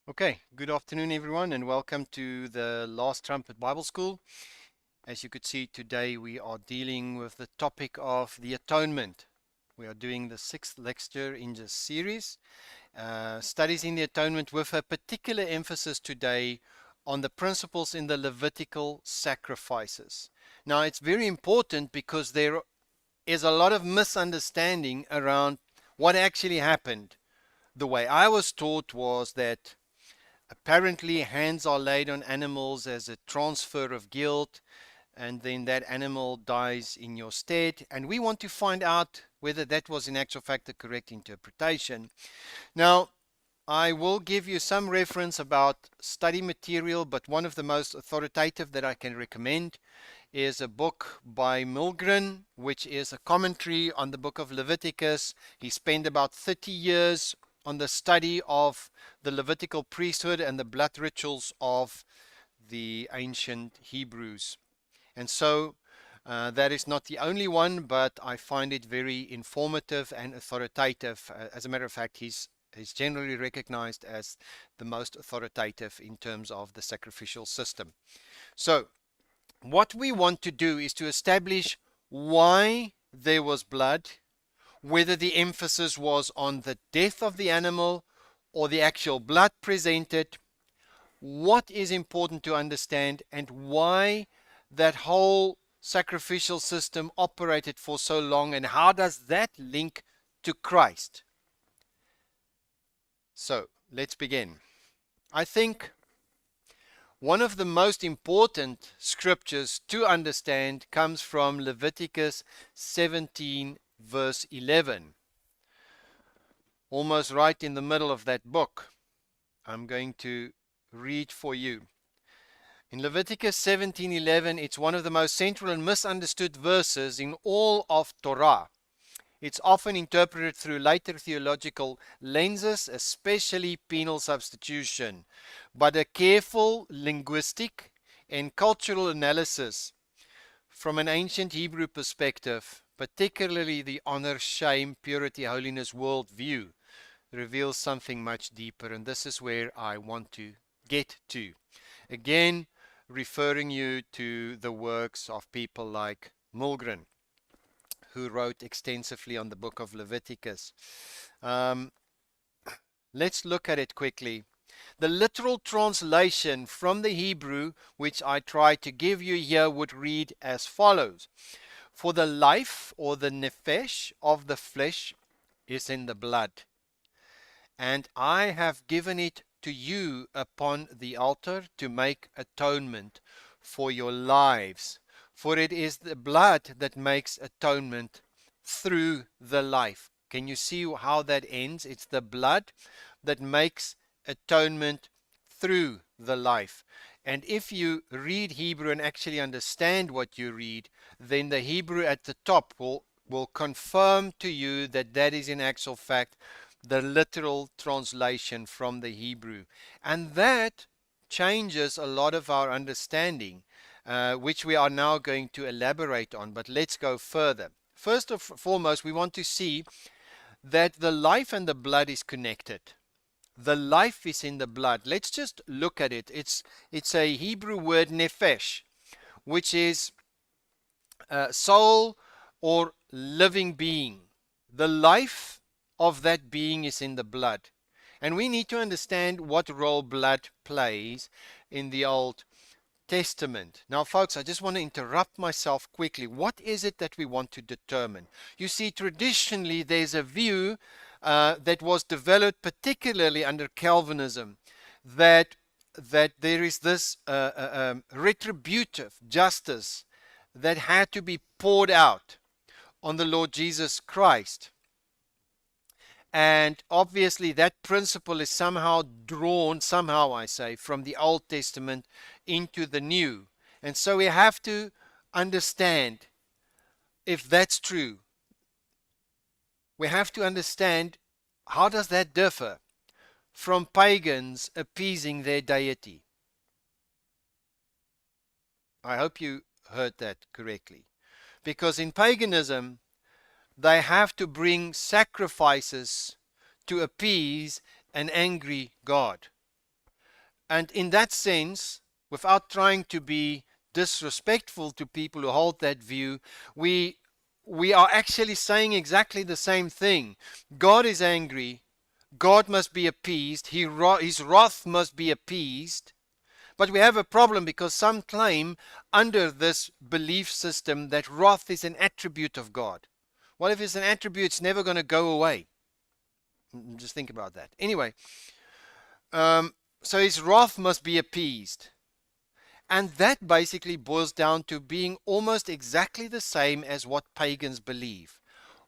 Okay, good afternoon, everyone, and welcome to the last Trumpet Bible School. As you could see, today we are dealing with the topic of the Atonement. We are doing the sixth lecture in this series, studies in the Atonement, with a particular emphasis today on the principles in the Levitical sacrifices. Now, it's very important because there is a lot of misunderstanding around what actually happened. The way I was taught was that apparently hands are laid on animals as a transfer of guilt, and then that animal dies in your stead. And we want to find out whether that was in actual fact the correct interpretation. Now, I will give you some reference about study material, but one of the most authoritative that I can recommend is a book by Milgren, which is a commentary on the book of Leviticus. He spent about 30 years on the study of the Levitical priesthood and the blood rituals of the ancient Hebrews. And so that is not the only one, but I find it very informative and authoritative. As a matter of fact, he's generally recognized as the most authoritative in terms of the sacrificial system. So what we want to do is to establish why there was blood, whether the emphasis was on the death of the animal or the actual blood presented, what is important to understand, and why that whole sacrificial system operated for so long, and how does that link to Christ. So let's begin. I think one of the most important scriptures to understand comes from Leviticus 17 verse 11, almost right in the middle of that book. I'm going to read for you. In Leviticus 17:11, it's one of the most central and misunderstood verses in all of Torah. It's often interpreted through later theological lenses, especially penal substitution. But a careful linguistic and cultural analysis from an ancient Hebrew perspective, particularly the honor, shame, purity, holiness worldview, reveals something much deeper, and this is where I want to get to. Again, referring you to the works of people like Milgren, who wrote extensively on the book of Leviticus. Let's look at it quickly. The literal translation from the Hebrew, which I try to give you here, would read as follows. For the life or the nephesh of the flesh is in the blood, and I have given it to you upon the altar to make atonement for your lives. For it is the blood that makes atonement through the life. Can you see how that ends? It's the blood that makes atonement through the life. And if you read Hebrew and actually understand what you read, then the Hebrew at the top will confirm to you that that is in actual fact the literal translation from the Hebrew. And that changes a lot of our understanding, which we are now going to elaborate on. But let's go further. First and foremost, we want to see that the life and the blood is connected. The life is in the blood. Let's just look at it. It's a Hebrew word nephesh, which is soul or living being. The life of that being is in the blood. And we need to understand what role blood plays in the Old Testament. Now, folks, I just want to interrupt myself quickly. What is it that we want to determine? You see, traditionally, there's a view that was developed particularly under Calvinism, that there is this retributive justice that had to be poured out on the Lord Jesus Christ. And obviously that principle is somehow drawn, somehow I say, from the Old Testament into the New. And so we have to understand if that's true. We have to understand how does that differ from pagans appeasing their deity. I hope you heard that correctly. Because in paganism, they have to bring sacrifices to appease an angry God. And in that sense, without trying to be disrespectful to people who hold that view, we are actually saying exactly the same thing. God is angry. God must be appeased. His wrath must be appeased. But we have a problem because some claim under this belief system that wrath is an attribute of God. Well, if it's an attribute, it's never going to go away. Just think about that. Anyway, so his wrath must be appeased. And that basically boils down to being almost exactly the same as what pagans believe.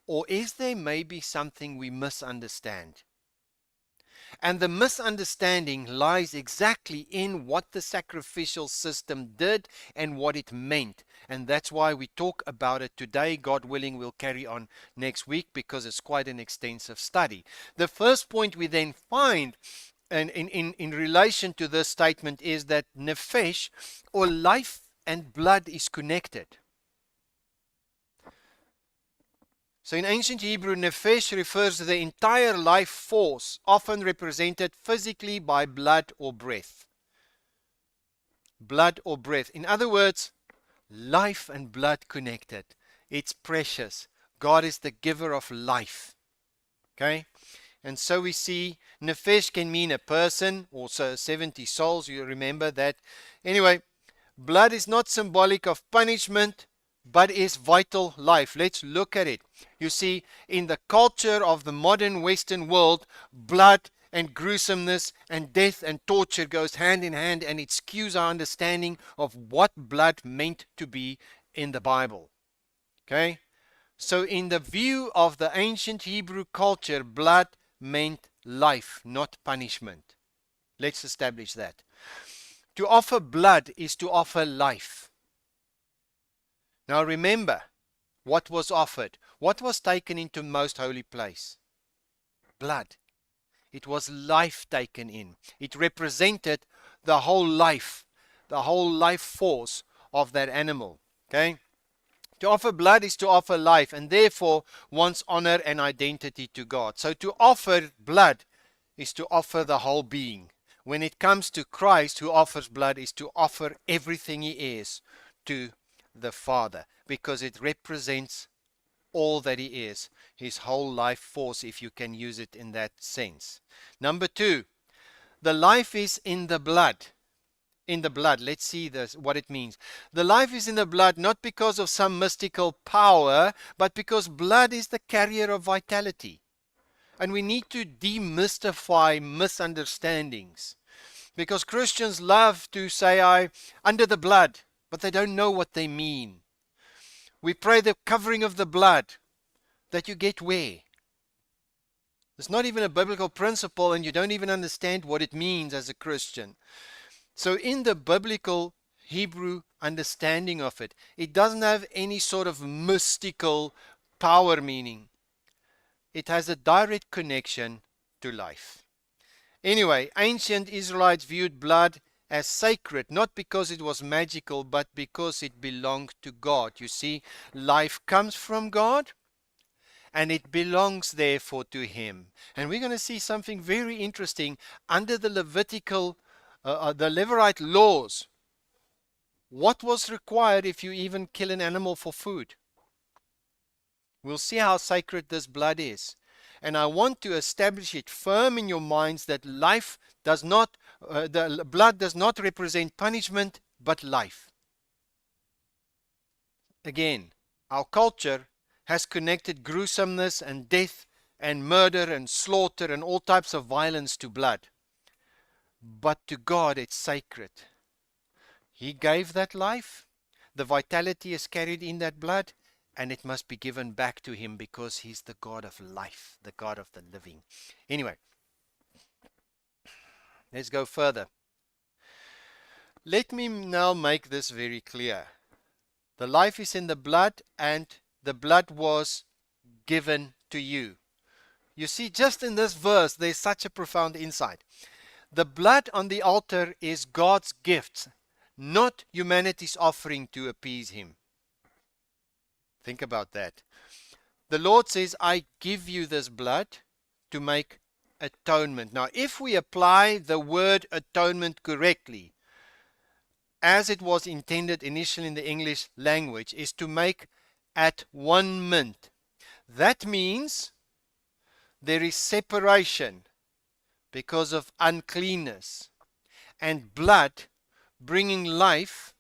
Or is there maybe something we misunderstand? And the misunderstanding lies exactly in what the sacrificial system did and what it meant. And that's why we talk about it today. God willing, we'll carry on next week because it's quite an extensive study. The first point we then find in relation to this statement is that nephesh, or life and blood, is connected. So in ancient Hebrew, nephesh refers to the entire life force, often represented physically by blood or breath. Blood or breath. In other words, life and blood connected. It's precious. God is the giver of life. Okay? And so we see nephesh can mean a person, also 70 souls, you remember that. Anyway, blood is not symbolic of punishment, but is vital life. Let's look at it. You see, in the culture of the modern Western world, blood and gruesomeness and death and torture goes hand in hand, and it skews our understanding of what blood meant to be in the Bible. Okay? So in the view of the ancient Hebrew culture, blood meant life, not punishment. Let's establish that. To offer blood is to offer life. Now remember what was offered. What was taken into most holy place? Blood. It was life taken in. It represented the whole life force of that animal. Okay? To offer blood is to offer life, and therefore one's honor and identity to God. So to offer blood is to offer the whole being. When it comes to Christ, who offers blood, is to offer everything he is to the Father, because it represents all that he is, his whole life force, if you can use it in that sense. Number two, the life is in the blood. In the blood. Let's see this, what it means. The life is in the blood, not because of some mystical power, but because blood is the carrier of vitality. And we need to demystify misunderstandings. Because Christians love to say, I under the blood, but they don't know what they mean. We pray the covering of the blood, that you get where? It's not even a biblical principle, and you don't even understand what it means as a Christian. So in the biblical Hebrew understanding of it, it doesn't have any sort of mystical power meaning. It has a direct connection to life. Anyway, ancient Israelites viewed blood as sacred, not because it was magical, but because it belonged to God. You see, life comes from God, and it belongs therefore to him. And we're going to see something very interesting under the Levitical the Levirate laws. What was required if you even kill an animal for food? We'll see how sacred this blood is. And I want to establish it firm in your minds that life does not, the blood does not represent punishment, but life. Again, our culture has connected gruesomeness and death and murder and slaughter and all types of violence to blood. But to God it's sacred. He gave that life. The vitality is carried in that blood, and it must be given back to him because he's the God of life, the God of the living. Anyway, let's go further. Let me now make this very clear. The life is in the blood, and the blood was given to you. You see, just in this verse, there's such a profound insight. The blood on the altar is God's gift, not humanity's offering to appease him. Think about that. The Lord says, I give you this blood to make atonement. Now, if we apply the word atonement correctly, as it was intended initially in the English language, is to make at one mint. That means there is separation because of uncleanness, and blood bringing life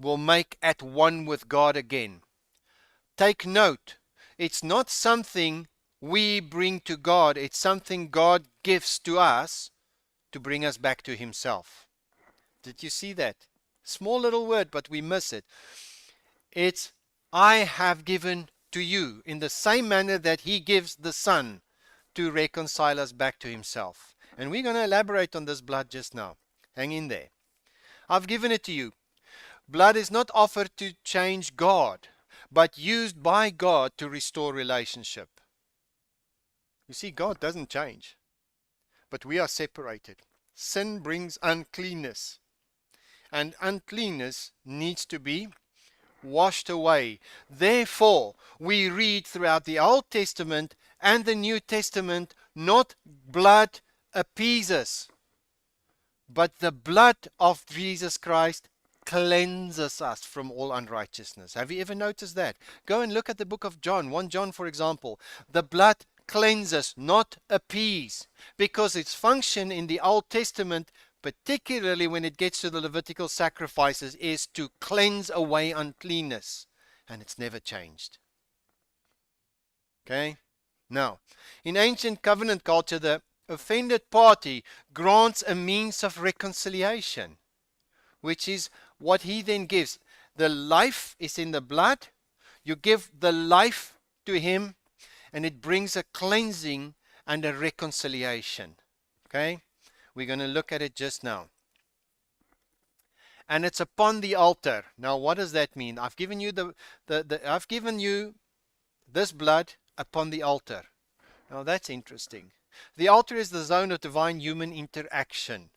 will make at one with God again. Take note, it's not something we bring to God, it's something God gives to us to bring us back to Himself. Did you see that? Small little word, but we miss it. It's, I have given to you, in the same manner that He gives the Son to reconcile us back to Himself. And we're going to elaborate on this blood just now. Hang in there. I've given it to you. Blood is not offered to change God, but used by God to restore relationship. You see, God doesn't change, but we are separated. Sin brings uncleanness, and uncleanness needs to be washed away. Therefore, we read throughout the Old Testament and the New Testament, not blood appeases, but the blood of Jesus Christ cleanses us from all unrighteousness. Have you ever noticed that? Go and look at the book of John, 1 John for example. The blood cleanses, not appease, because its function in the Old Testament, particularly when it gets to the Levitical sacrifices, is to cleanse away uncleanness, and it's never changed. Okay? Now, in ancient covenant culture, the offended party grants a means of reconciliation, which is what he then gives. The life is in the blood. You give the life to him, and it brings a cleansing and a reconciliation. Okay? We're going to look at it just now. And it's upon the altar. Now, what does that mean? I've given you I've given you this blood upon the altar. Now, that's interesting. The altar is the zone of divine human interaction.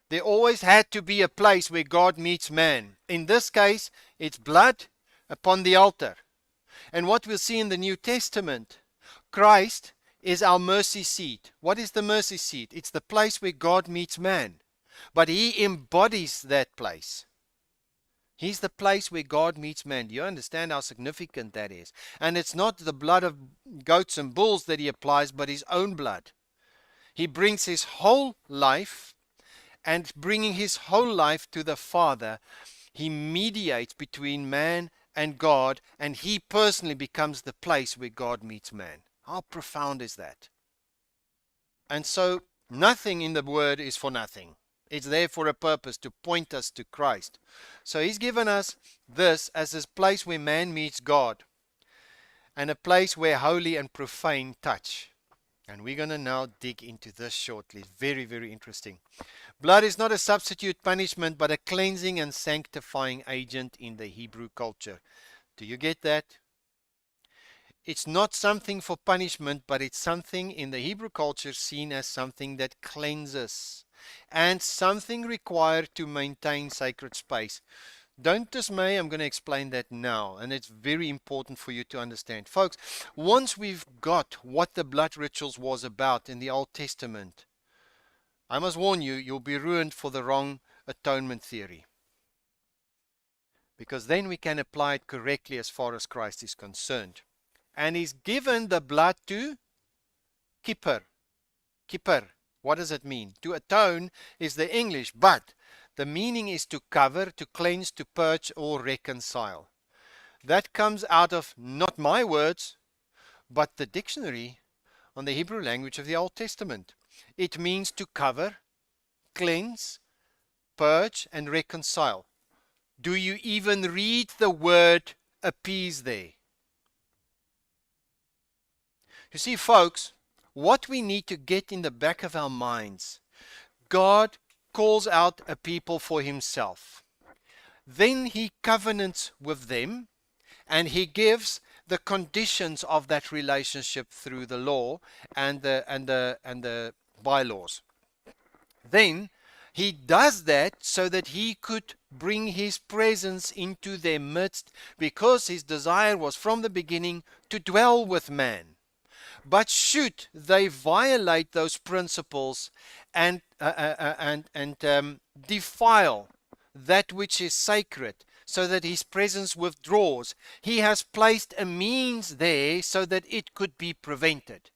There always had to be a place where God meets man. In this case, it's blood upon the altar. And what we'll see in the New Testament, Christ is our mercy seat. What is the mercy seat? It's the place where God meets man. But He embodies that place. He's the place where God meets man. Do you understand how significant that is? And it's not the blood of goats and bulls that He applies, but His own blood. He brings His whole life, and bringing His whole life to the Father, He mediates between man and God, and He personally becomes the place where God meets man. How profound is that? And so nothing in the Word is for nothing. It's there for a purpose, to point us to Christ. So He's given us this as this place where man meets God, and a place where holy and profane touch. And we're going to now dig into this shortly. Very, very interesting. Blood is not a substitute punishment, but a cleansing and sanctifying agent in the Hebrew culture. Do you get that? It's not something for punishment, but it's something in the Hebrew culture seen as something that cleanses, and something required to maintain sacred space. Don't dismay, I'm going to explain that now, and it's very important for you to understand. Folks, once we've got what the blood rituals was about in the Old Testament, I must warn you, you'll be ruined for the wrong atonement theory. Because then we can apply it correctly as far as Christ is concerned. And He's given the blood to kippur. Kippur, what does it mean? To atone is the English, but the meaning is to cover, to cleanse, to purge, or reconcile. That comes out of not my words, but the dictionary on the Hebrew language of the Old Testament. It means to cover, cleanse, purge, and reconcile. Do you even read the word appease there? You see, folks, what we need to get in the back of our minds, God calls out a people for Himself. Then He covenants with them, and He gives the conditions of that relationship through the law and the bylaws. Then He does that so that He could bring His presence into their midst, because His desire was from the beginning to dwell with man. But should they violate those principles and defile that which is sacred, so that his presence withdraws, he has placed a means there so that it could be prevented.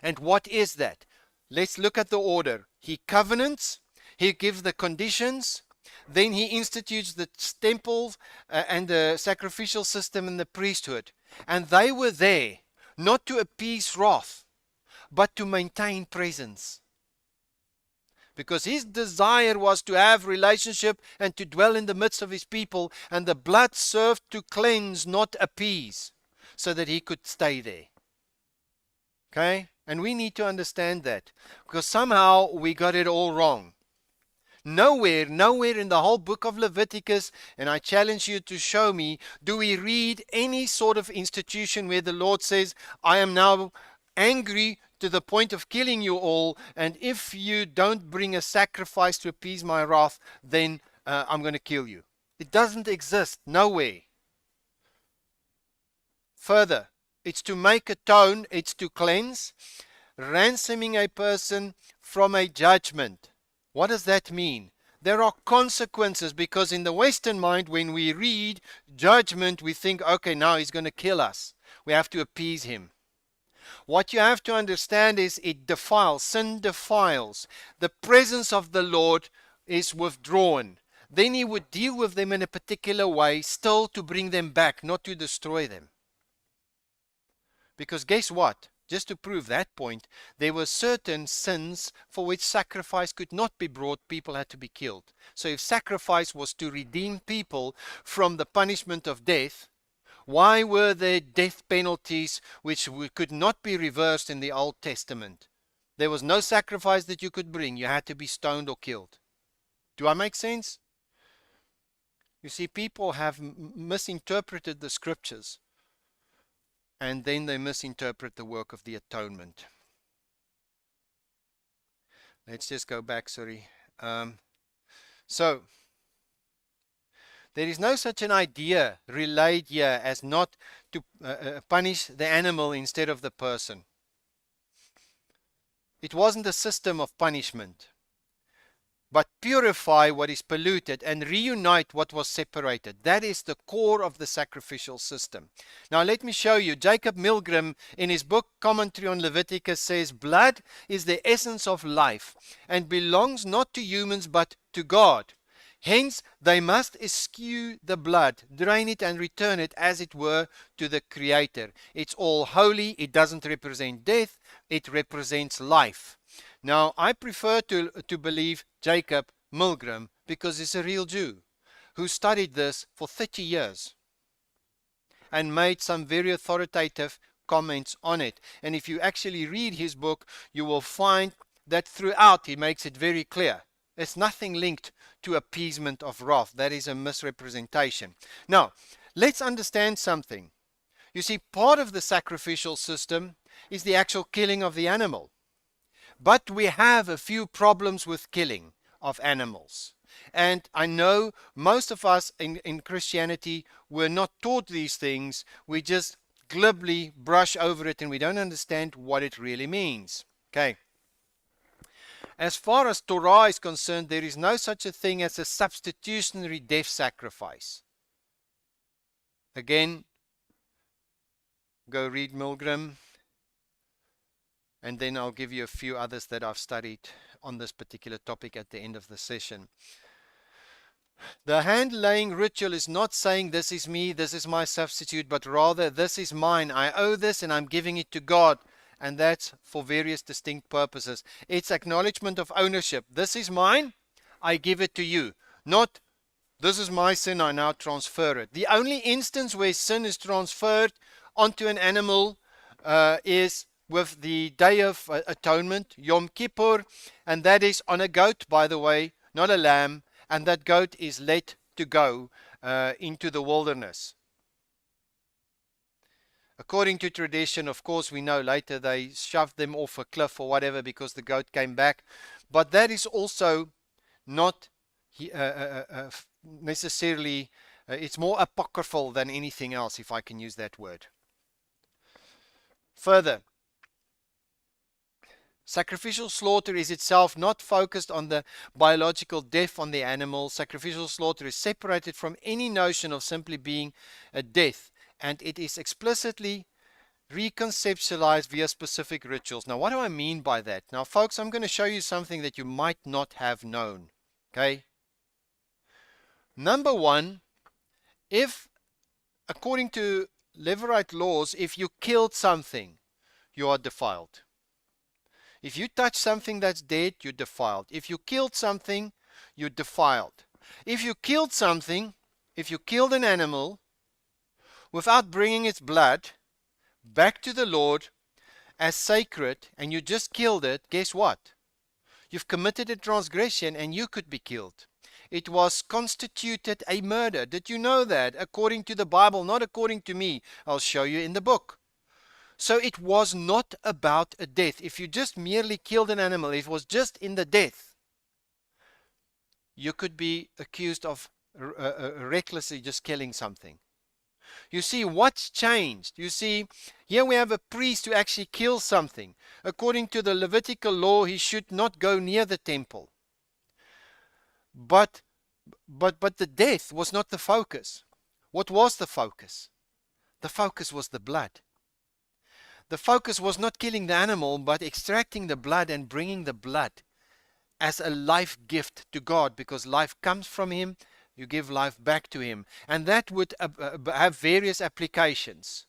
And what is that? Let's look at the order. He covenants, he gives the conditions, then he institutes the temples and the sacrificial system and the priesthood. And they were there not to appease wrath, but to maintain presence. Because his desire was to have relationship and to dwell in the midst of his people, and the blood served to cleanse, not appease, so that he could stay there. Okay? And we need to understand that, because somehow we got it all wrong. Nowhere in the whole book of Leviticus, and I challenge you to show me, do we read any sort of institution where the Lord says, I am now angry to the point of killing you all, and if you don't bring a sacrifice to appease my wrath, then I'm going to kill you. It doesn't exist, nowhere. Further, it's to make atone, it's to cleanse, ransoming a person from a judgment. What does that mean? There are consequences, because in the Western mind, when we read judgment, we think, okay, now he's going to kill us. We have to appease him. What you have to understand is it defiles, sin defiles. The presence of the Lord is withdrawn. Then he would deal with them in a particular way, still to bring them back, not to destroy them. Because guess what? Just to prove that point, there were certain sins for which sacrifice could not be brought, people had to be killed. So if sacrifice was to redeem people from the punishment of death, why were there death penalties which could not be reversed in the Old Testament? There was no sacrifice that you could bring. You had to be stoned or killed. Do I make sense? You see, people have misinterpreted the scriptures, and then they misinterpret the work of the atonement. Let's just go back, sorry. So, there is no such an idea relayed here as not to punish the animal instead of the person. It wasn't a system of punishment, but purify what is polluted and reunite what was separated. That is the core of the sacrificial system. Now let me show you. Jacob Milgram, in his book Commentary on Leviticus, says, blood is the essence of life and belongs not to humans but to God. Hence, they must eschew the blood, drain it and return it, as it were, to the Creator. It's all holy. It doesn't represent death. It represents life. Now, I prefer to believe Jacob Milgram, because he's a real Jew who studied this for 30 years and made some very authoritative comments on it. And if you actually read his book, you will find that throughout he makes it very clear. There's nothing linked to appeasement of wrath. That is a misrepresentation. Now, let's understand something. You see, part of the sacrificial system is the actual killing of the animal. But we have a few problems with killing of animals. And I know most of us in Christianity were not taught these things. We just glibly brush over it and we don't understand what it really means. Okay. As far as Torah is concerned, there is no such a thing as a substitutionary death sacrifice. Again, go read Milgram, and then I'll give you a few others that I've studied on this particular topic at the end of the session. The hand-laying ritual is not saying this is me, this is my substitute, but rather this is mine. I owe this and I'm giving it to God. And that's for various distinct purposes. It's acknowledgement of ownership. This is mine, I give it to you. Not, this is my sin, I now transfer it. The only instance where sin is transferred onto an animal is with the Day of Atonement, Yom Kippur, and that is on a goat, by the way, not a lamb, and that goat is let to go into the wilderness. According to tradition, of course, we know later they shoved them off a cliff or whatever because the goat came back. But that is also not necessarily, it's more apocryphal than anything else, if I can use that word. Further, Sacrificial slaughter is itself not focused on the biological death on the animal. Sacrificial slaughter is separated from any notion of simply being a death, and it is explicitly reconceptualized via specific rituals. Now, what do I mean by that? Now, folks, I'm going to show you something that you might not have known. Okay? Number one, if, according to Levirate laws, if you killed something, you are defiled. If you touch something that's dead, you're defiled. If you killed something, you're defiled. If you killed something, if you killed an animal without bringing its blood back to the Lord as sacred, and you just killed it, guess what? You've committed a transgression and you could be killed. It was constituted a murder. Did you know that? According to the Bible, not according to me. I'll show you in the book. So it was not about a death. If you just merely killed an animal, it was just in the death, you could be accused of recklessly just killing something. You see, what's changed? You see, here we have a priest who actually kills something. According to the Levitical law, he should not go near the temple. But the death was not the focus. What was the focus? The focus was the blood. The focus was not killing the animal, but extracting the blood and bringing the blood as a life gift to God, because life comes from Him. You give life back to Him. And that would have various applications.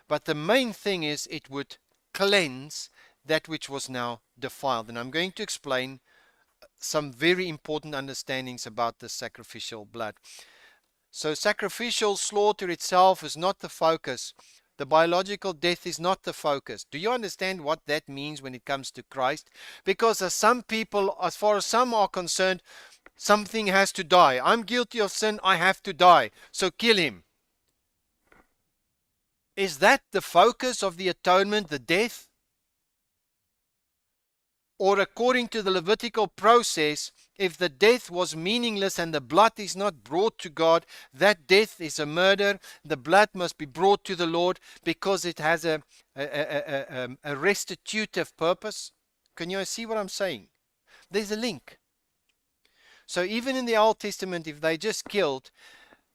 But the main thing is it would cleanse that which was now defiled. And I'm going to explain some very important understandings about the sacrificial blood. So sacrificial slaughter itself is not the focus. The biological death is not the focus. Do you understand what that means when it comes to Christ? Because as some people, as far as some are concerned, something has to die. I'm guilty of sin, I have to die. So kill him. Is that the focus of the atonement, the death? Or according to the Levitical process, if the death was meaningless and the blood is not brought to God, that death is a murder. The blood must be brought to the Lord because it has a restitutive purpose. Can you see what I'm saying? There's a link. So even in the Old Testament, if they just killed,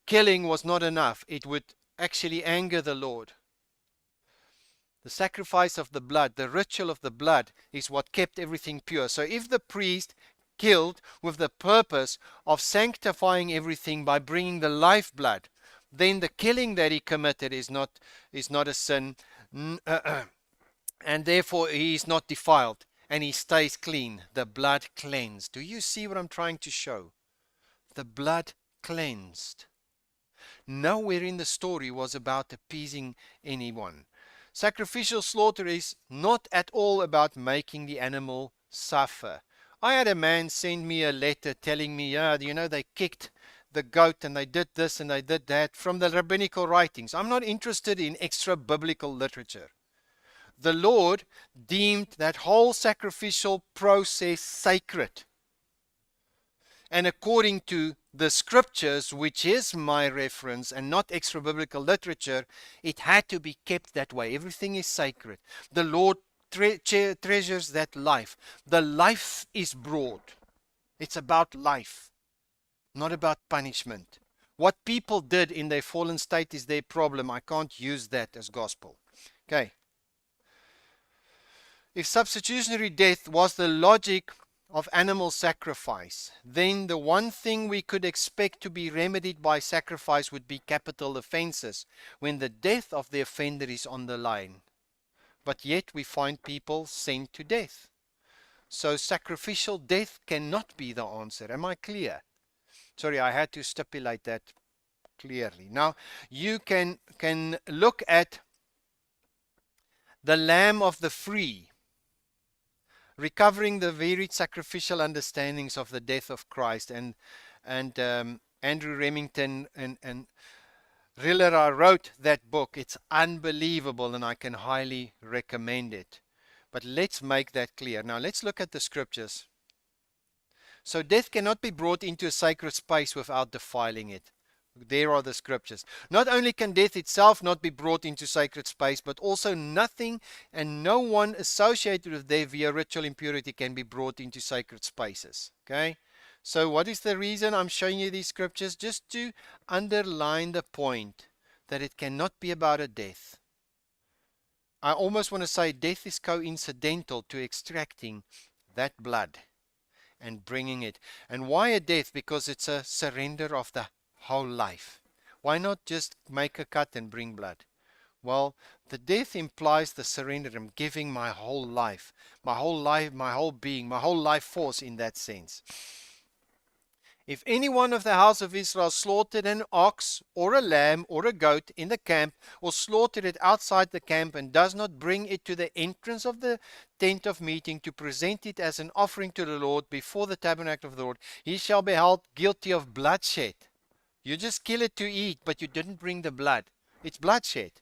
killing was not enough. It would actually anger the Lord. The sacrifice of the blood, the ritual of the blood, is what kept everything pure. So if the priest killed with the purpose of sanctifying everything by bringing the lifeblood, then the killing that he committed is not a sin, and therefore he is not defiled, and he stays clean. The blood cleansed. Do you see what I'm trying to show? The blood cleansed. Nowhere in the story was about appeasing anyone. Sacrificial slaughter is not at all about making the animal suffer. I had a man send me a letter telling me, they kicked the goat and they did this and they did that from the rabbinical writings. I'm not interested in extra biblical literature. The Lord deemed that whole sacrificial process sacred. And according to the scriptures, which is my reference and not extra biblical literature, it had to be kept that way. Everything is sacred. The Lord treasures that life. The life is brought. It's about life, not about punishment. What people did in their fallen state is their problem. I can't use that as gospel. Okay. If substitutionary death was the logic of animal sacrifice, then the one thing we could expect to be remedied by sacrifice would be capital offenses, when the death of the offender is on the line. But yet we find people sent to death. So sacrificial death cannot be the answer. Am I clear? Sorry, I had to stipulate that clearly. Now, you can look at the Lamb of the Free, recovering the varied sacrificial understandings of the death of Christ, and Andrew Remington and Rillera wrote that book. It's unbelievable and I can highly recommend it. But let's make that clear. Now let's look at the scriptures. So death cannot be brought into a sacred space without defiling it. There are the scriptures. Not only can death itself not be brought into sacred space, but also nothing and no one associated with death via ritual impurity can be brought into sacred spaces. Okay? So what is the reason I'm showing you these scriptures? Just to underline the point that it cannot be about a death. I almost want to say death is coincidental to extracting that blood and bringing it. And why a death? Because it's a surrender of the whole life. Why not just make a cut and bring blood? Well, the death implies the surrender. I'm giving my whole life, my whole being, my whole life force in that sense. If any one of the house of Israel slaughtered an ox or a lamb or a goat in the camp, or slaughtered it outside the camp, and does not bring it to the entrance of the tent of meeting to present it as an offering to the Lord before the tabernacle of the Lord, he shall be held guilty of bloodshed. You just kill it to eat, but you didn't bring the blood. It's bloodshed.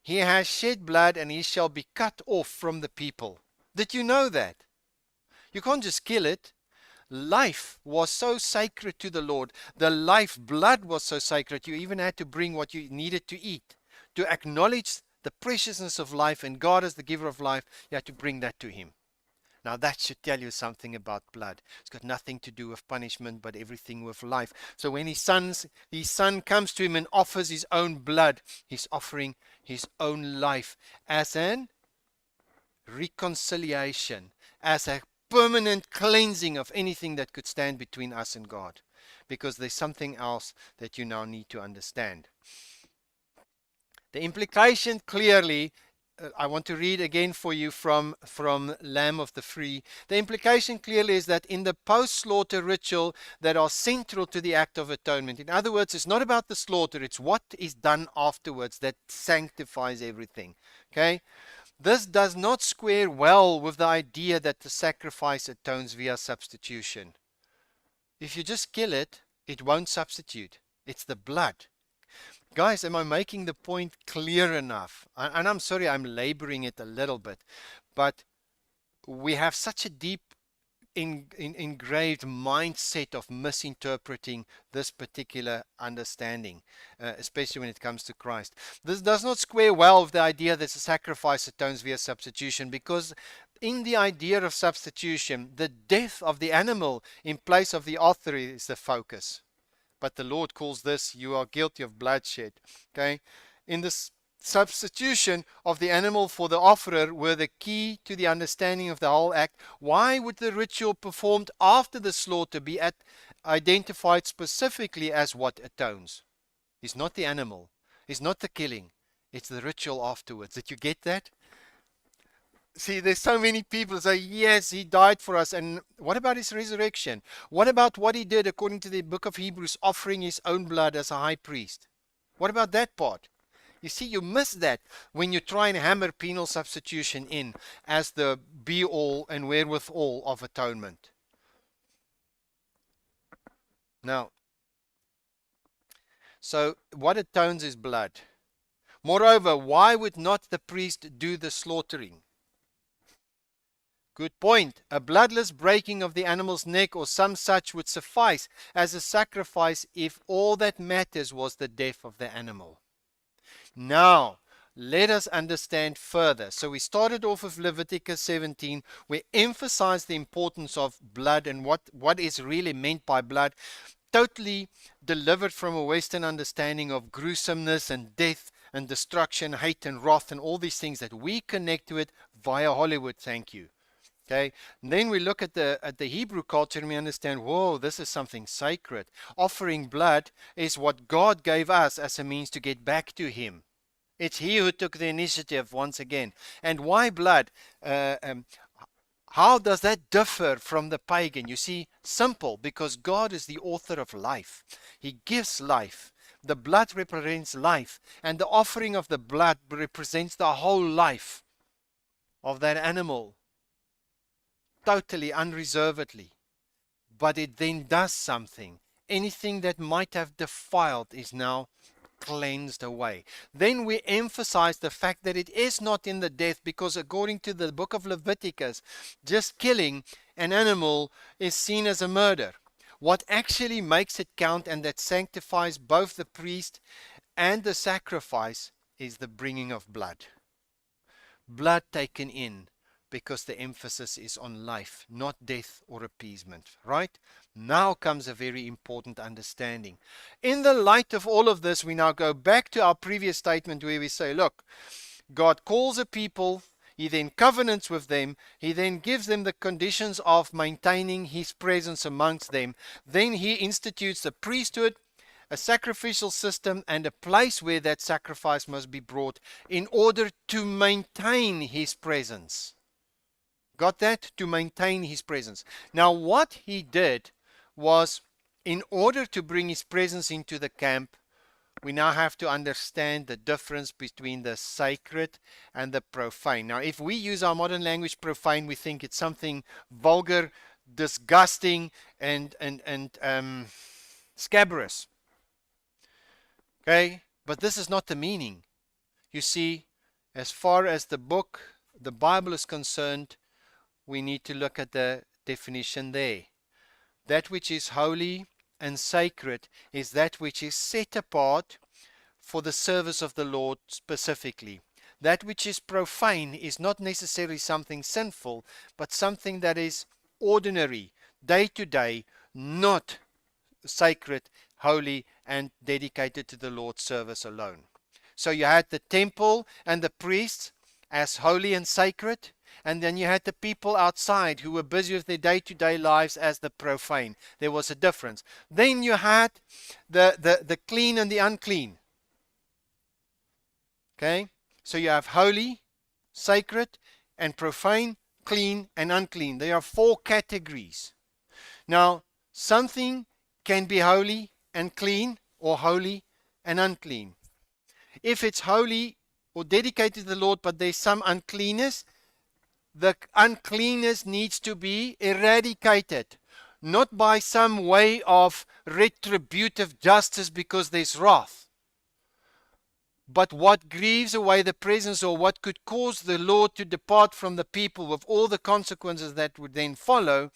He has shed blood, and he shall be cut off from the people. Did you know that? You can't just kill it. Life was so sacred to the Lord. The life blood was so sacred. You even had to bring what you needed to eat. To acknowledge the preciousness of life and God as the giver of life, you had to bring that to him. Now that should tell you something about blood. It's got nothing to do with punishment, but everything with life. So when his son comes to him and offers his own blood, he's offering his own life as an reconciliation, as a permanent cleansing of anything that could stand between us and God. Because there's something else that you now need to understand. The implication clearly, I want to read again for you from Lamb of the Free. The implication clearly is that in the post-slaughter ritual that are central to the act of atonement. In other words, it's not about the slaughter, it's what is done afterwards that sanctifies everything. Okay? This does not square well with the idea that the sacrifice atones via substitution. If you just kill it, it won't substitute. It's the blood. Guys, am I making the point clear enough? And I'm sorry, I'm laboring it a little bit, but we have such a deep engraved mindset of misinterpreting this particular understanding, especially when it comes to Christ. This does not square well with the idea that the sacrifice atones via substitution, because in the idea of substitution, the death of the animal in place of the author is the focus. But the Lord calls this, you are guilty of bloodshed. Okay? In this substitution of the animal for the offerer were the key to the understanding of the whole act. Why would the ritual performed after the slaughter be identified specifically as what atones? It's not the animal. It's not the killing. It's the ritual afterwards. Did you get that? See, there's so many people say, yes, he died for us. And what about his resurrection? What about what he did according to the book of Hebrews, offering his own blood as a high priest? What about that part? You see, you miss that when you try and hammer penal substitution in as the be-all and wherewithal of atonement. Now, so what atones is blood. Moreover, why would not the priest do the slaughtering? Good point. A bloodless breaking of the animal's neck or some such would suffice as a sacrifice if all that matters was the death of the animal. Now, let us understand further. So we started off with Leviticus 17. We emphasized the importance of blood and what is really meant by blood. Totally delivered from a Western understanding of gruesomeness and death and destruction, hate and wrath and all these things that we connect to it via Hollywood. Thank you. Okay, and then we look at the Hebrew culture and we understand, whoa, this is something sacred. Offering blood is what God gave us as a means to get back to Him. It's He who took the initiative once again. And why blood? How does that differ from the pagan? You see, simple, because God is the author of life. He gives life. The blood represents life, and the offering of the blood represents the whole life of that animal. Totally, unreservedly. But it then does something. Anything that might have defiled is now cleansed away. Then we emphasize the fact that it is not in the death, because according to the book of Leviticus, just killing an animal is seen as a murder. What actually makes it count and that sanctifies both the priest and the sacrifice is the bringing of blood. Blood taken in, because the emphasis is on life, not death or appeasement. Right? Now comes a very important understanding. In the light of all of this, we now go back to our previous statement where we say, look, God calls a people, He then covenants with them, He then gives them the conditions of maintaining His presence amongst them. Then He institutes a priesthood, a sacrificial system, and a place where that sacrifice must be brought in order to maintain His presence. Got that? To maintain His presence. Now, what He did was, in order to bring His presence into the camp, we now have to understand the difference between the sacred and the profane. Now, if we use our modern language, profane, we think it's something vulgar, disgusting, and scabrous. Okay? But this is not the meaning. You see, as far as the Bible is concerned, we need to look at the definition there. That which is holy and sacred is that which is set apart for the service of the Lord specifically. That which is profane is not necessarily something sinful, but something that is ordinary, day to day, not sacred, holy, and dedicated to the Lord's service alone. So you had the temple and the priests as holy and sacred, and then you had the people outside who were busy with their day-to-day lives as the profane. There was a difference. Then you had the clean and the unclean. Okay? So you have holy, sacred, and profane, clean, and unclean. There are 4 categories. Now, something can be holy and clean, or holy and unclean. If it's holy or dedicated to the Lord, but there's some uncleanness, the uncleanness needs to be eradicated. Not by some way of retributive justice because there's wrath. But what grieves away the presence, or what could cause the Lord to depart from the people with all the consequences that would then follow,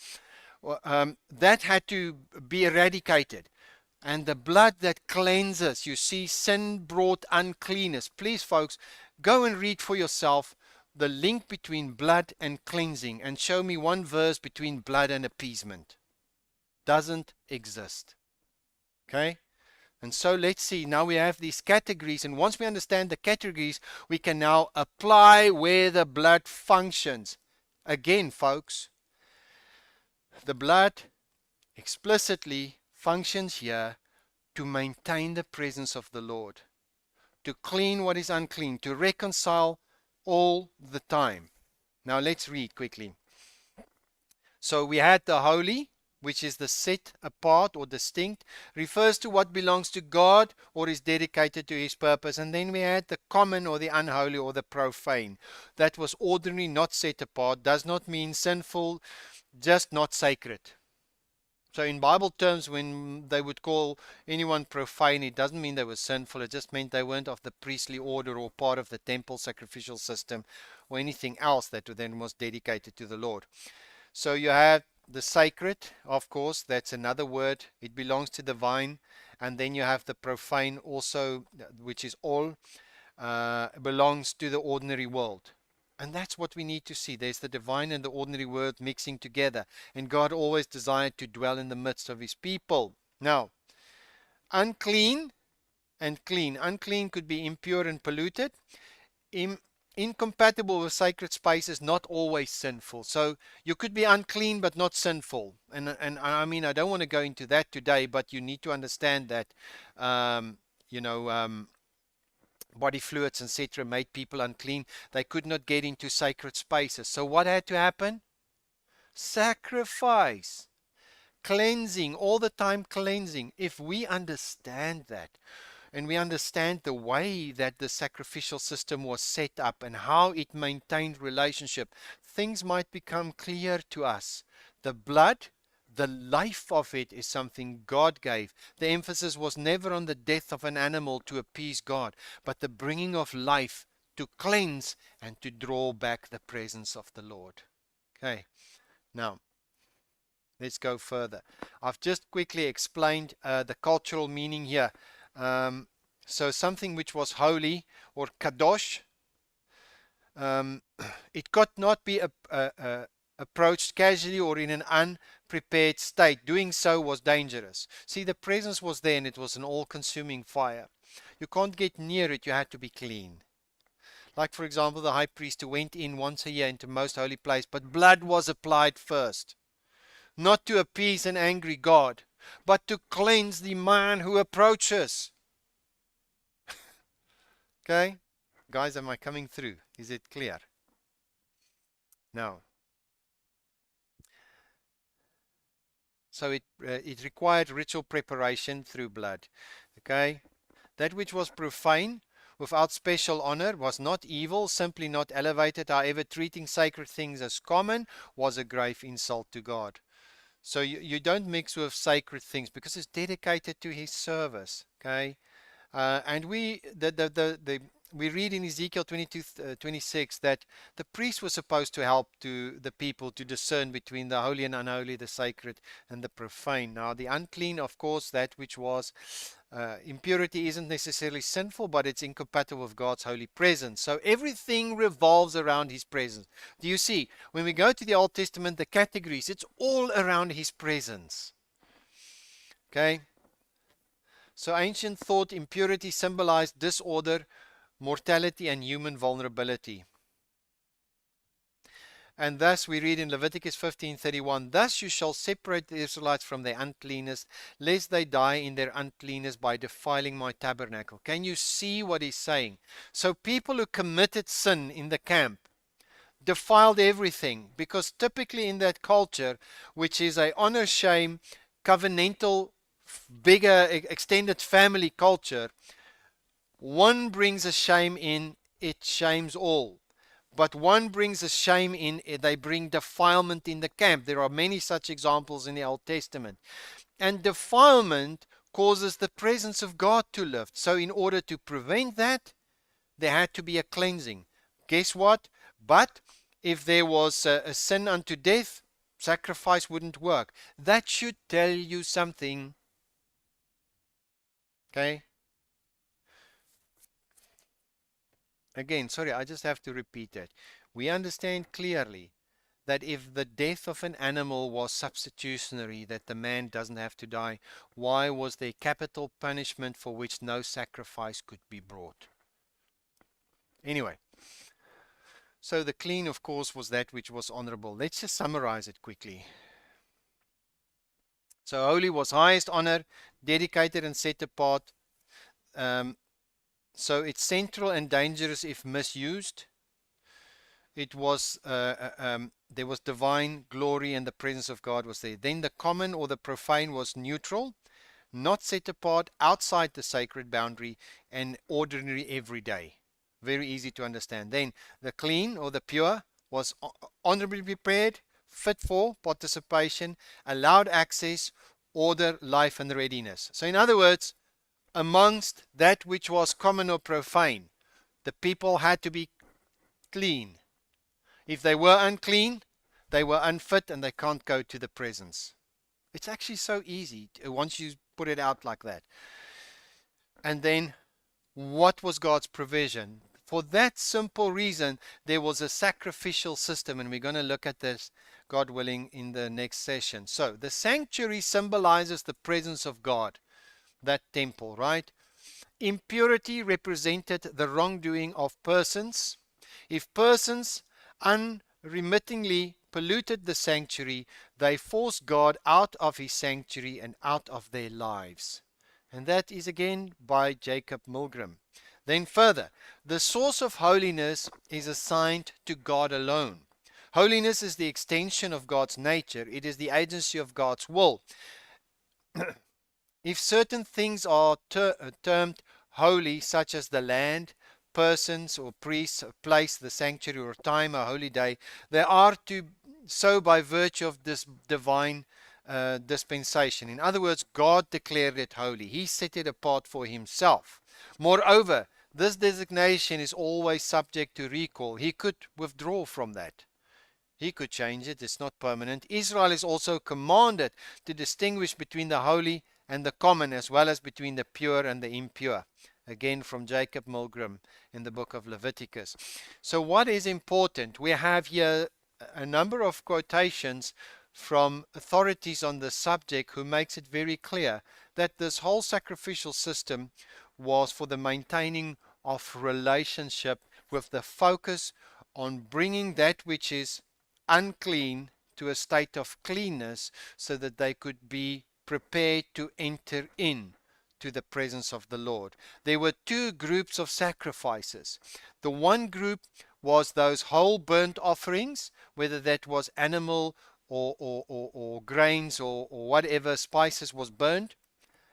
that had to be eradicated. And the blood that cleanses, you see, sin brought uncleanness. Please, folks, go and read for yourself the link between blood and cleansing, and show me one verse between blood and appeasement. Doesn't exist. Okay? And so let's see, now we have these categories, and once we understand the categories, we can now apply where the blood functions. Again, folks, the blood explicitly functions here to maintain the presence of the Lord, to clean what is unclean, to reconcile all the time. Now let's read quickly. So we had the holy, which is the set apart or distinct, refers to what belongs to God or is dedicated to His purpose. And then we had the common or the unholy or the profane. That was ordinary, not set apart, does not mean sinful, just not sacred. So in Bible terms, when they would call anyone profane, it doesn't mean they were sinful. It just meant they weren't of the priestly order or part of the temple sacrificial system or anything else that then was dedicated to the Lord. So you have the sacred, of course, that's another word. It belongs to the vine. And then you have the profane also, which is all, belongs to the ordinary world. And that's what we need to see. There's the divine and the ordinary world mixing together. And God always desired to dwell in the midst of His people. Now, unclean and clean. Unclean could be impure and polluted. Incompatible with sacred spaces, not always sinful. So you could be unclean but not sinful. And I mean, I don't want to go into that today, but you need to understand that, body fluids, etc., made people unclean. They could not get into sacred spaces. So what had to happen? Sacrifice. Cleansing, all the time cleansing. If we understand that, and we understand the way that the sacrificial system was set up and how it maintained relationship, things might become clear to us. The blood, the life of it, is something God gave. The emphasis was never on the death of an animal to appease God, but the bringing of life to cleanse and to draw back the presence of the Lord. Okay, now, Let's go further. I've just quickly explained the cultural meaning here. So something which was holy or kadosh, um, it could not be approached casually or in an unprepared state. Doing so was dangerous. See, the presence was there and it was an all-consuming fire. You can't get near it, you had to be clean. Like, for example, the high priest who went in once a year into most holy place, but blood was applied first, not to appease an angry God, but to cleanse the man who approaches. Okay? Guys, am I coming through? Is it clear? Now, so it required ritual preparation through blood. Okay? That which was profane, without special honor, was not evil, simply not elevated. However, treating sacred things as common was a grave insult to God. So you don't mix with sacred things because it's dedicated to His service. Okay? And we read in Ezekiel 22:26 that the priest was supposed to help to the people to discern between the holy and unholy, the sacred and the profane. Now, the unclean, of course, that which was impurity isn't necessarily sinful, but it's incompatible with God's holy presence. So everything revolves around His presence. Do you see? When we go to the Old Testament, the categories, it's all around His presence. Okay? So ancient thought impurity symbolized disorder, mortality, and human vulnerability. And thus we read in Leviticus 15:31, thus you shall separate the Israelites from their uncleanness, lest they die in their uncleanness by defiling my tabernacle. Can you see what he's saying? So people who committed sin in the camp defiled everything, because typically in that culture, which is a honor shame, covenantal, bigger extended family culture, one brings a shame in, it shames all. But one brings a shame in, they bring defilement in the camp. There are many such examples in the Old Testament. And defilement causes the presence of God to lift. So in order to prevent that, there had to be a cleansing. Guess what? But if there was a sin unto death, sacrifice wouldn't work. That should tell you something. Okay? Again, sorry, I just have to repeat that. We understand clearly that if the death of an animal was substitutionary, that the man doesn't have to die, why was there capital punishment for which no sacrifice could be brought? Anyway, so the clean, of course, was that which was honorable. Let's just summarize it quickly. So holy was highest honor, dedicated and set apart. So it's central and dangerous if misused. It was there was divine glory and the presence of God was there. Then the common or the profane was neutral, not set apart, outside the sacred boundary, and ordinary everyday. Very easy to understand. Then the clean or the pure was honorably prepared, fit for participation, allowed access, order, life, and readiness. So in other words, amongst that which was common or profane, the people had to be clean. If they were unclean, they were unfit and they can't go to the presence. It's actually so easy once you put it out like that. And then, what was God's provision? For that simple reason, there was a sacrificial system, and we're going to look at this, God willing, in the next session. So, the sanctuary symbolizes the presence of God, that temple, right? Impurity represented the wrongdoing of persons. If persons unremittingly polluted the sanctuary, they forced God out of His sanctuary and out of their lives. And that is again by Jacob Milgram. Then further, the source of holiness is assigned to God alone. Holiness is the extension of God's nature. It is the agency of God's will. If certain things are termed holy, such as the land, persons or priests, a place, the sanctuary, or time, a holy day, they are to so by virtue of this divine dispensation. In other words, God declared it holy. He set it apart for Himself. Moreover, this designation is always subject to recall. He could withdraw from that. He could change it. It's not permanent. Israel is also commanded to distinguish between the holy and the common, as well as between the pure and the impure. Again, from Jacob Milgram in the book of Leviticus. So what is important? We have here a number of quotations from authorities on the subject who makes it very clear that this whole sacrificial system was for the maintaining of relationship, with the focus on bringing that which is unclean to a state of cleanness, so that they could be prepared to enter in to the presence of the Lord. There were two groups of sacrifices. The one group was those whole burnt offerings, whether that was animal or grains or whatever spices was burned.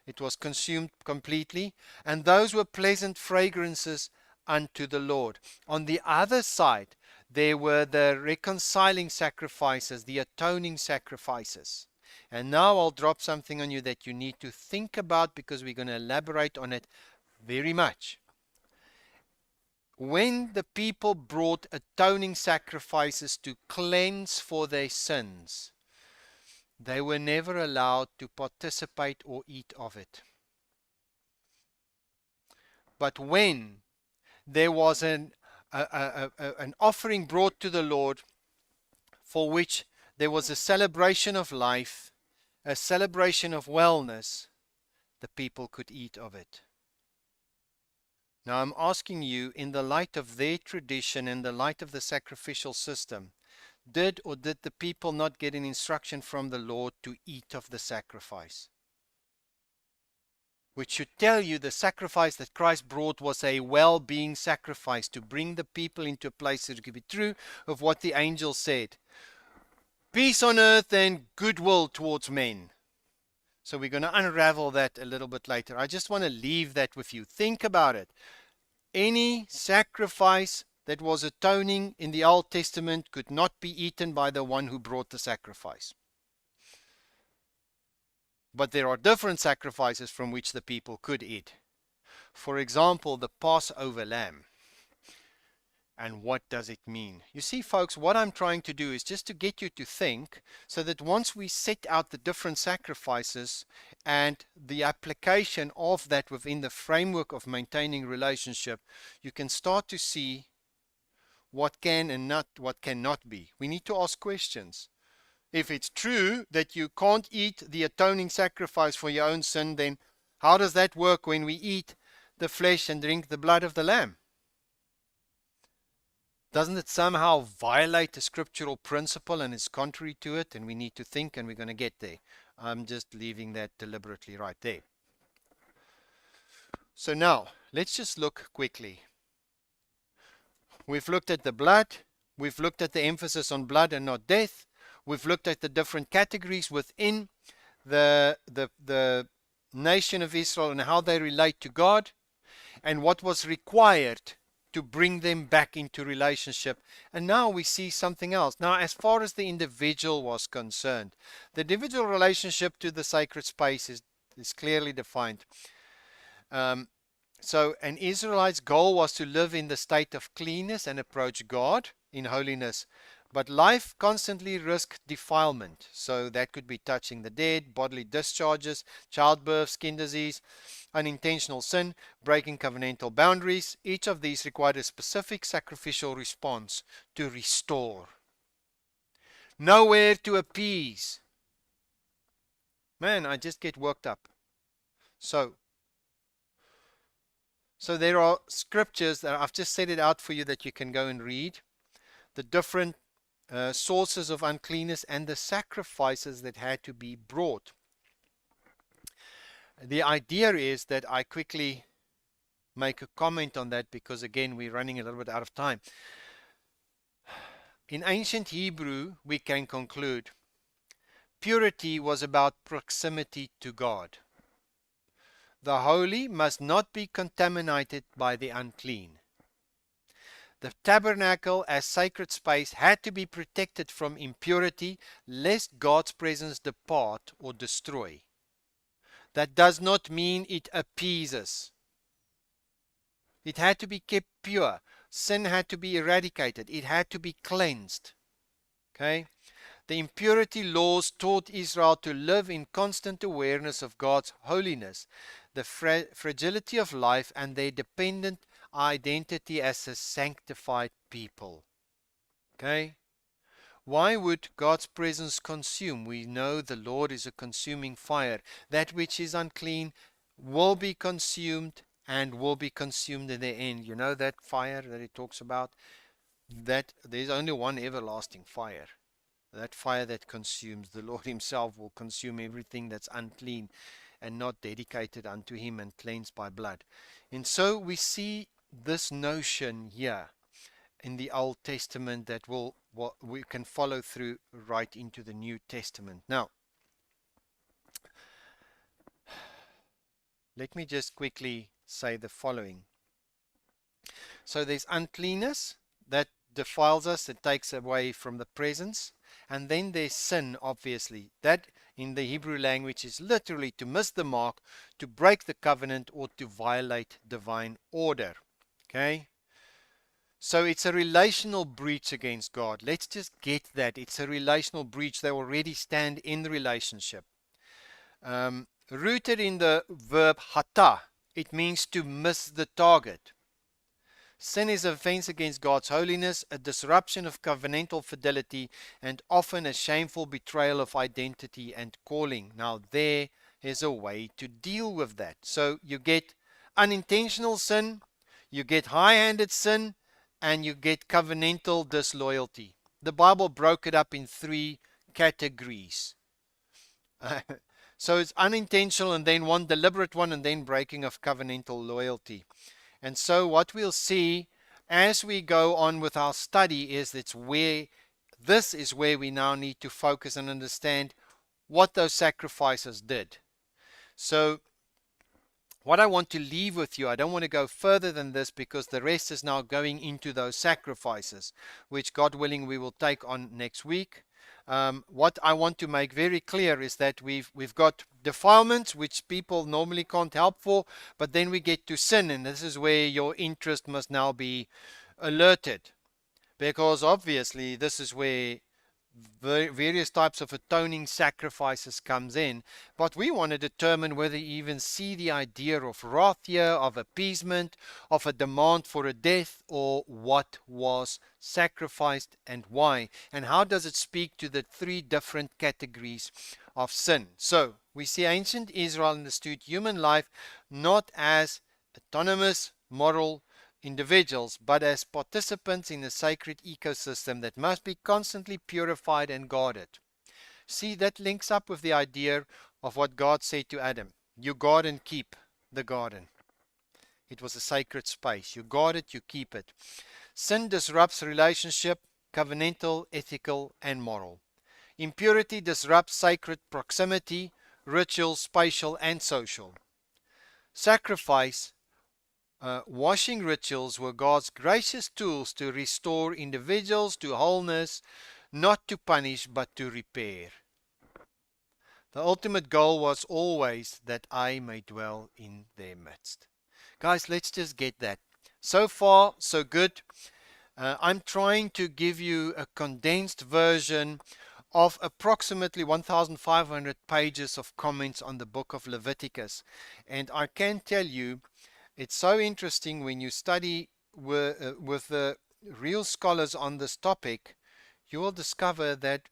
It was consumed completely, and those were pleasant fragrances unto the Lord. On the other side, there were the reconciling sacrifices, the atoning sacrifices. And now I'll drop something on you that you need to think about, because we're going to elaborate on it very much. When the people brought atoning sacrifices to cleanse for their sins, they were never allowed to participate or eat of it. But when there was an offering brought to the Lord, for which there was a celebration of life, a celebration of wellness, the people could eat of it. Now I'm asking you, in the light of their tradition and the light of the sacrificial system, did the people not get an instruction from the Lord to eat of the sacrifice? Which should tell you the sacrifice that Christ brought was a well-being sacrifice, to bring the people into a place that could be true of what the angel said. Peace on earth and goodwill towards men. So we're going to unravel that a little bit later. I just want to leave that with you. Think about it. Any sacrifice that was atoning in the Old Testament could not be eaten by the one who brought the sacrifice. But there are different sacrifices from which the people could eat. For example, the Passover lamb. And what does it mean? You see, folks, what I'm trying to do is just to get you to think, so that once we set out the different sacrifices and the application of that within the framework of maintaining relationship, you can start to see what can and what cannot be. We need to ask questions. If it's true that you can't eat the atoning sacrifice for your own sin, then how does that work when we eat the flesh and drink the blood of the lamb? Doesn't it somehow violate a scriptural principle and is contrary to it? And we need to think, and we're going to get there. I'm just leaving that deliberately right there. So now, let's just look quickly. We've looked at the blood. We've looked at the emphasis on blood and not death. We've looked at the different categories within the nation of Israel and how they relate to God, and what was required to bring them back into relationship. And now we see something else. Now, as far as the individual was concerned, the individual relationship to the sacred space is clearly defined. So an Israelite's goal was to live in the state of cleanness and approach God in holiness. But life constantly risked defilement. So that could be touching the dead, bodily discharges, childbirth, skin disease, unintentional sin, breaking covenantal boundaries. Each of these required a specific sacrificial response to restore. Nowhere to appease. Man, I just get worked up. So there are scriptures that I've just set it out for you that you can go and read. The different sources of uncleanness and the sacrifices that had to be brought. The idea is that I quickly make a comment on that, because again we're running a little bit out of time. In ancient Hebrew, we can conclude purity was about proximity to God. The holy must not be contaminated by the unclean. The tabernacle as sacred space had to be protected from impurity, lest God's presence depart or destroy. That does not mean it appeases. It had to be kept pure. Sin had to be eradicated. It had to be cleansed. Okay? The impurity laws taught Israel to live in constant awareness of God's holiness, the fragility of life, and their dependent identity as a sanctified people. Okay? Why would God's presence consume? We know the Lord is a consuming fire. That which is unclean will be consumed and will be consumed in the end. You know that fire that it talks about? That there's only one everlasting fire. That fire that consumes. The Lord himself will consume everything that's unclean and not dedicated unto him and cleansed by blood. And so we see this notion here in the Old Testament that we can follow through right into the New Testament. Now, let me just quickly say the following. So there's uncleanness that defiles us, it takes away from the presence. And then there's sin, obviously. That in the Hebrew language is literally to miss the mark, to break the covenant, or to violate divine order. Okay? So it's a relational breach against God. Let's just get that. It's a relational breach. They already stand in the relationship. Rooted in the verb hata, it means to miss the target. Sin is an offense against God's holiness, a disruption of covenantal fidelity, and often a shameful betrayal of identity and calling. Now, there is a way to deal with that. So you get unintentional sin, you get high-handed sin, and you get covenantal disloyalty. The Bible broke it up in 3 categories. So it's unintentional, and then one deliberate one, and then breaking of covenantal loyalty. And so what we'll see as we go on with our study is this is where we now need to focus and understand what those sacrifices did. So what I want to leave with you, I don't want to go further than this because the rest is now going into those sacrifices, which God willing we will take on next week. What I want to make very clear is that we've got defilements which people normally can't help for, but then we get to sin, and this is where your interest must now be alerted, because obviously this is where various types of atoning sacrifices comes in. But we want to determine whether you even see the idea of wrath here, of appeasement, of a demand for a death, or what was sacrificed and why, and how does it speak to the 3 different categories of sin. So we see ancient Israel understood human life not as autonomous moral individuals, but as participants in a sacred ecosystem that must be constantly purified and guarded. See, that links up with the idea of what God said to Adam. You guard and keep the garden. It was a sacred space. You guard it, you keep it. Sin disrupts relationship, covenantal, ethical, and moral. Impurity disrupts sacred proximity, ritual, spatial, and social. Sacrifice washing rituals were God's gracious tools to restore individuals to wholeness, not to punish but to repair. The ultimate goal was always that I may dwell in their midst. Guys, let's just get that. So far, so good. I'm trying to give you a condensed version of approximately 1,500 pages of comments on the book of Leviticus. And I can tell you, it's so interesting when you study with the real scholars on this topic, you will discover that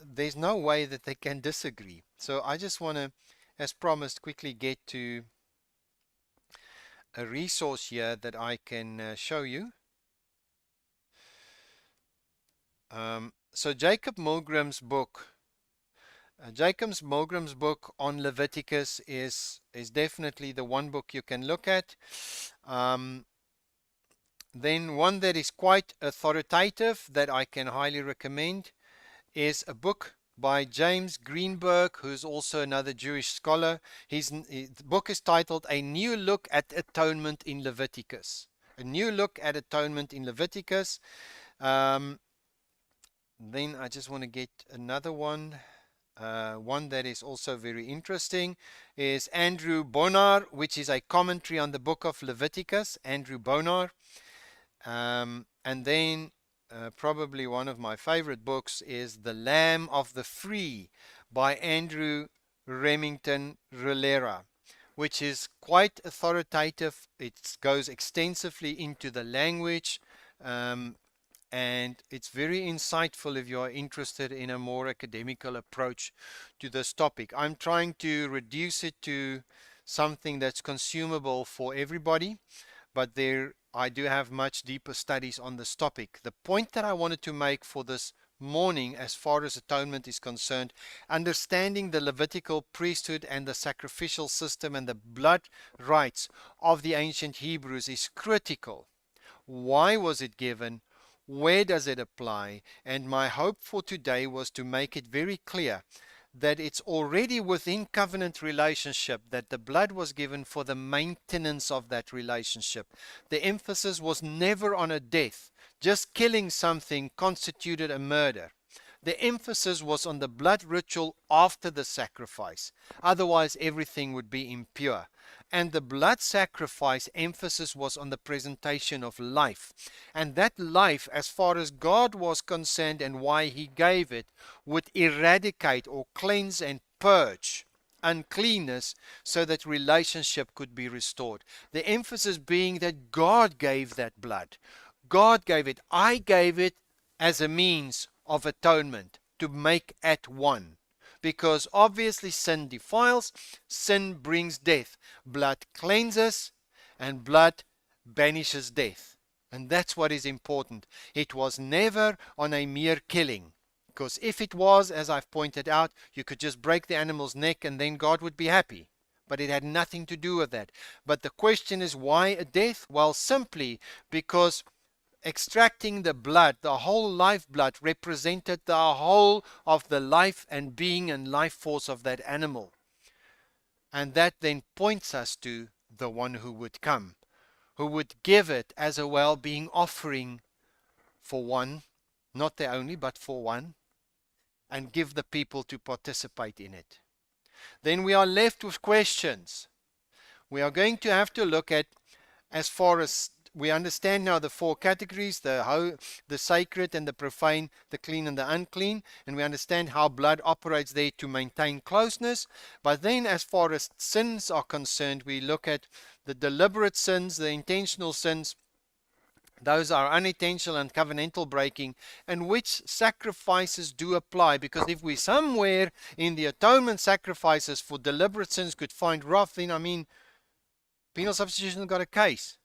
there's no way that they can disagree. So I just want to, as promised, quickly get to a resource here that I can show you. So Jacob Milgram's book on Leviticus is definitely the one book you can look at. Then one that is quite authoritative that I can highly recommend is a book by James Greenberg, who's also another Jewish scholar. His book is titled A New Look at Atonement in Leviticus. A New Look at Atonement in Leviticus. Then I just want to get another one. One that is also very interesting is Andrew Bonar, which is a commentary on the book of Leviticus. Andrew Bonar. And then probably one of my favorite books is The Lamb of the Free by Andrew Remington Rillera, which is quite authoritative. It goes extensively into the language, um, and it's very insightful if you are interested in a more academical approach to this topic. I'm trying to reduce it to something that's consumable for everybody, but there I do have much deeper studies on this topic. The point that I wanted to make for this morning as far as atonement is concerned, understanding the Levitical priesthood and the sacrificial system and the blood rights of the ancient Hebrews is critical. Why was it given? Where does it apply? And my hope for today was to make it very clear that it's already within covenant relationship, that the blood was given for the maintenance of that relationship. The emphasis was never on a death. Just killing something constituted a murder. The emphasis was on the blood ritual after the sacrifice. Otherwise, everything would be impure. And the blood sacrifice emphasis was on the presentation of life. And that life, as far as God was concerned and why He gave it, would eradicate or cleanse and purge uncleanness so that relationship could be restored. The emphasis being that God gave that blood. God gave it. I gave it as a means of atonement to make at one. Because obviously sin defiles, sin brings death. Blood cleanses and blood banishes death. And that's what is important. It was never on a mere killing. Because if it was, as I've pointed out, you could just break the animal's neck and then God would be happy. But it had nothing to do with that. But the question is, why a death? Well, simply because extracting the blood, the whole lifeblood, represented the whole of the life and being and life force of that animal. And that then points us to the one who would come, who would give it as a well-being offering for one, not the only, but for one, and give the people to participate in it. Then we are left with questions. We are going to have to look at, as far as we understand now, the four categories, the sacred and the profane, the clean and the unclean, and we understand how blood operates there to maintain closeness. But then as far as sins are concerned, we look at the deliberate sins, the intentional sins. Those are unintentional and covenantal breaking, and which sacrifices do apply. Because if we somewhere in the atonement sacrifices for deliberate sins could find wrath, then penal substitution got a case.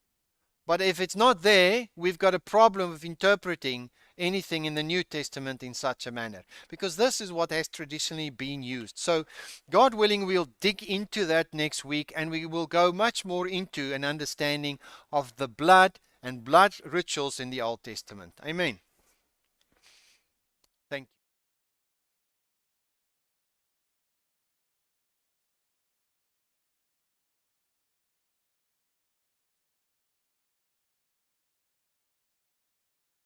But if it's not there, we've got a problem of interpreting anything in the New Testament in such a manner. Because this is what has traditionally been used. So, God willing, we'll dig into that next week, and we will go much more into an understanding of the blood and blood rituals in the Old Testament. Amen.